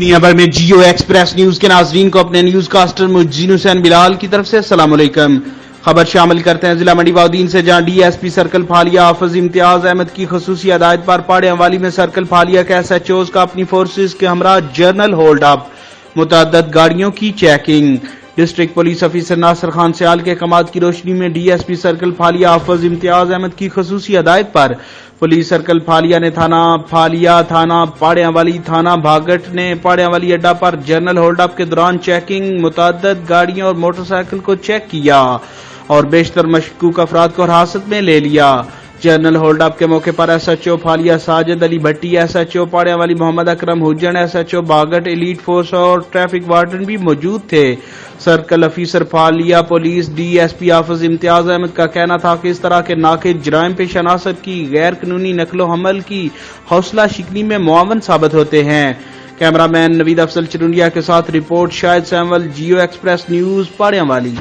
دنیا بھر میں جیو ایکسپریس نیوز کے ناظرین کو اپنے نیوز کاسٹر مجین حسین بلال کی طرف سے السلام علیکم۔ خبر شامل کرتے ہیں ضلع منڈی بہاؤدین سے، جہاں ڈی ایس پی سرکل پھالیا حافظ امتیاز احمد کی خصوصی ہدایت پر پاڑے والی میں سرکل پھالیا کے ایس ایچ اوز کا اپنی فورسز کے ہمراہ جرنل ہولڈ اپ، متعدد گاڑیوں کی checking. District police officer Nasir Khan سیال کے احکامات کی روشنی میں ڈی ایس پی سرکل پھالیا حافظ امتیاز احمد کی خصوصی ہدایت پر پولیس سرکل پھالیا نے تھانہ پھالیا، تھانہ پاڑیاں والی، تھانہ بھاگٹ نے پاڑیاں والی اڈا پر جرنل ہولڈ اپ کے دوران چیکنگ، متعدد گاڑیوں اور موٹر سائیکل کو چیک کیا اور بیشتر مشکوک افراد کو حراست میں لے لیا۔ جرنل ہولڈ اپ کے موقع پر S H O Phalia Sajid Ali Bhatti, S H O Parian Wali Muhammad Akram Hajan, S H O Bagat elite force اور ٹریفک وارڈن بھی موجود تھے۔ Circle officer Phalia police D S P Hafiz Imtiaz Ahmad کا کہنا تھا کہ اس طرح کے ناقد جرائم پیش عناصر کی غیر قانونی نقل و حمل کی حوصلہ شکنی میں معاون ثابت ہوتے ہیں۔ کیمرہ مین نوید افضل چرونڈیا کے ساتھ رپورٹ شاہد سیمول، جیو ایکسپریس نیوز، پاڑیاں والی۔